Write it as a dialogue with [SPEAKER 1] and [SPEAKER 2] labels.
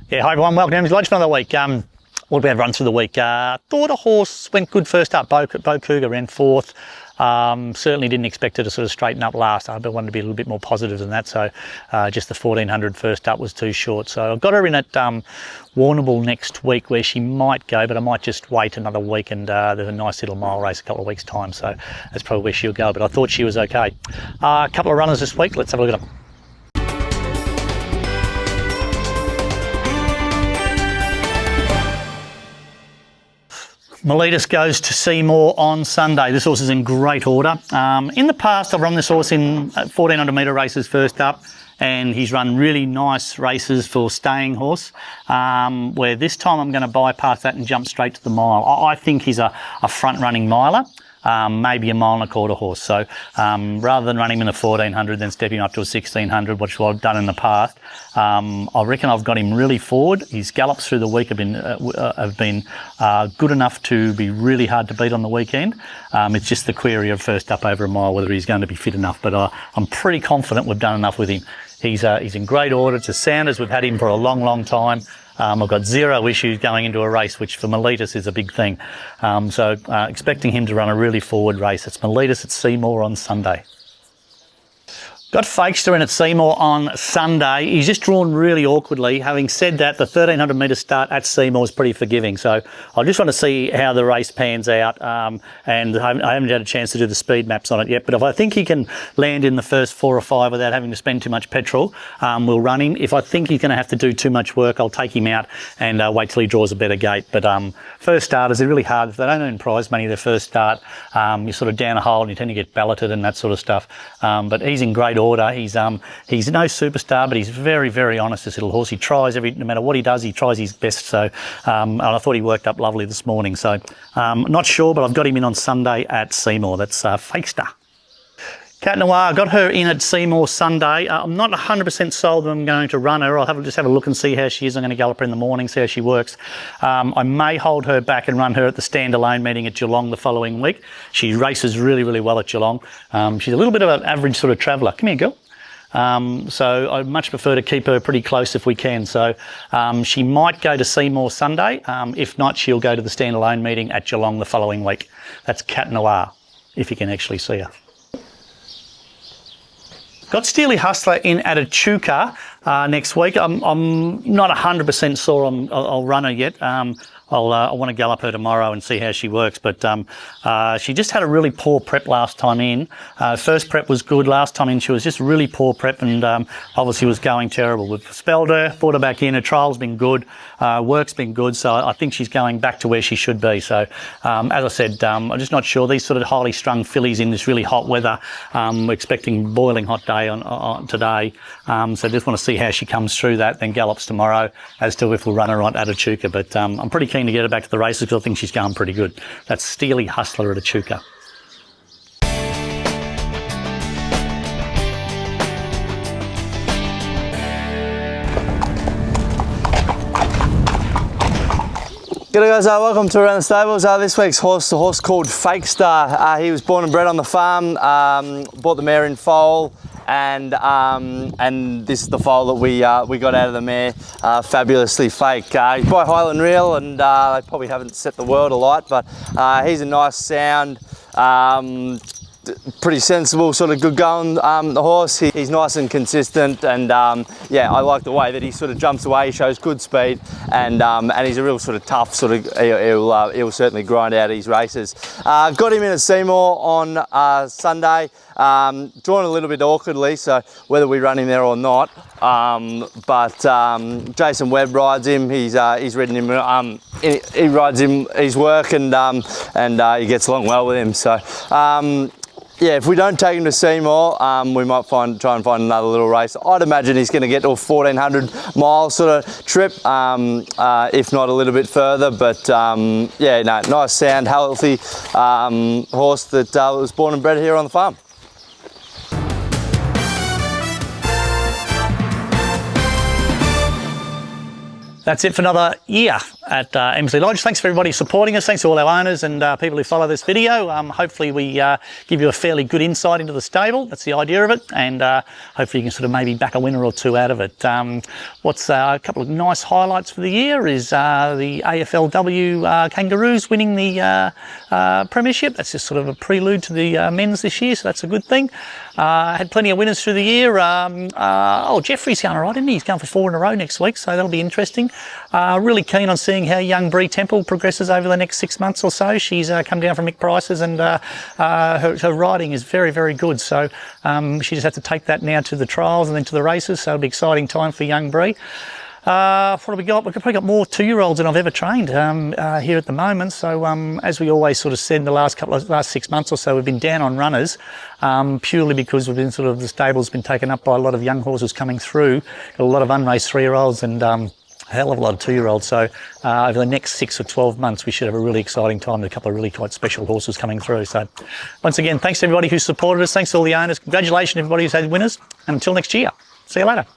[SPEAKER 1] Yeah, hi everyone, welcome to Emsley Lodge for another week. What about run through the week? Thought a horse went good first up. Bo Cougar ran fourth. Certainly didn't expect her to sort of straighten up last. I wanted to be a little bit more positive than that, so just the 1400 first up was too short. So I've got her in at Warrnambool next week where she might go, but I might just wait another week, and there's a nice little mile race a couple of weeks' time, so that's probably where she'll go, but I thought she was okay. A couple of runners this week, let's have a look at them. Miletus goes to Seymour on Sunday. This horse is in great order. In the past, I've run this horse in 1400 metre races first up, and he's run really nice races for staying horse, where this time I'm going to bypass that and jump straight to the mile. I think he's a front-running miler. Maybe a mile and a quarter horse. So rather than running him in a 1400, then stepping up to a 1600, which I've done in the past, I reckon I've got him really forward. His gallops through the week have been good enough to be really hard to beat on the weekend. It's just the query of first up over a mile, whether he's going to be fit enough. But I'm pretty confident we've done enough with him. He's in great order. It's a Sounders. We've had him for a long, long time. I've got zero issues going into a race, which for Miletus is a big thing. So expecting him to run a really forward race. It's Miletus at Seymour on Sunday. Got Fakester in at Seymour on Sunday. He's just drawn really awkwardly. Having said that, the 1300 metre start at Seymour is pretty forgiving. So I just want to see how the race pans out. And I haven't had a chance to do the speed maps on it yet. But if I think he can land in the first 4 or 5 without having to spend too much petrol, we'll run him. If I think he's going to have to do too much work, I'll take him out and wait till he draws a better gate. But first starters are really hard. If they don't earn prize money their first start, you're sort of down a hole and you tend to get balloted and that sort of stuff. But he's in great order. He's no superstar, but he's very, very honest, this little horse. He tries no matter what he does, he tries his best. So and I thought he worked up lovely this morning. So not sure, but I've got him in on Sunday at Seymour. That's Fakester. Cat Noir, got her in at Seymour Sunday. I'm not 100% sold that I'm going to run her. I'll just have a look and see how she is. I'm going to gallop her in the morning, see how she works. I may hold her back and run her at the standalone meeting at Geelong the following week. She races really, really well at Geelong. She's a little bit of an average sort of traveller. Come here, girl. So I'd much prefer to keep her pretty close if we can. So she might go to Seymour Sunday. If not, she'll go to the standalone meeting at Geelong the following week. That's Cat Noir, if you can actually see her. Got Steely Hustler in at Echuca next week. I'm not 100% sure I'll run her yet. I want to gallop her tomorrow and see how she works, but she just had a really poor prep last time in. First prep was good. Last time in she was just really poor prep and obviously was going terrible. We've spelled her, brought her back in. Her trial's been good, work's been good, so I think she's going back to where she should be. So as I said, I'm just not sure. These sort of highly strung fillies in this really hot weather, we're expecting boiling hot day on today, so just want to see how she comes through that, then gallops tomorrow as to if we'll run her on at Echuca. But I'm pretty keen to get her back to the races because I think she's going pretty good. That's Steely Hustler at Echuca.
[SPEAKER 2] G'day guys, welcome to Around the Stables. This week's horse, the horse called Fakester. He was born and bred on the farm, bought the mare in foal, and this is the foal that we got out of the mare, Fabulously Fake. He's by Highland Reel, and they probably haven't set the world alight, but he's a nice sound, pretty sensible, sort of good going, the horse. He's nice and consistent, and yeah, I like the way that he sort of jumps away. He shows good speed, and he's a real sort of tough sort of, he'll certainly grind out his races. Got him in at Seymour on Sunday, drawn a little bit awkwardly, so whether we run him there or not, but Jason Webb rides him. He's ridden him, he rides him his work, and he gets along well with him. So yeah, if we don't take him to Seymour, we might try and find another little race. I'd imagine he's going to get to a 1400 mile sort of trip, if not a little bit further. But yeah, no, nice sound, healthy horse that was born and bred here on the farm.
[SPEAKER 1] That's it for another year at Emsley Lodge. Thanks for everybody supporting us. Thanks to all our owners and people who follow this video. Hopefully we give you a fairly good insight into the stable. That's the idea of it, and hopefully you can sort of maybe back a winner or two out of it. What's a couple of nice highlights for the year is the AFLW Kangaroos winning the premiership. That's just sort of a prelude to the men's this year, so that's a good thing. Had plenty of winners through the year. Jeffrey's going all right, isn't he? He's going for 4 in a row next week, so that'll be interesting. Really keen on seeing how young Bree Temple progresses over the next 6 months or so. She's come down from Mick Price's, and her riding is very, very good. So she just has to take that now to the trials and then to the races. So it'll be an exciting time for young Bree. What have we got? We've probably got more 2-year-olds than I've ever trained here at the moment. So as we always sort of said in the last 6 months or so, we've been down on runners purely because we've been the stable's been taken up by a lot of young horses coming through. Got a lot of unraced 3-year-olds and a hell of a lot of 2-year-olds. So over the next 6 or 12 months, we should have a really exciting time with a couple of really quite special horses coming through. So once again, thanks to everybody who supported us. Thanks to all the owners. Congratulations to everybody who's had winners. And until next year, see you later.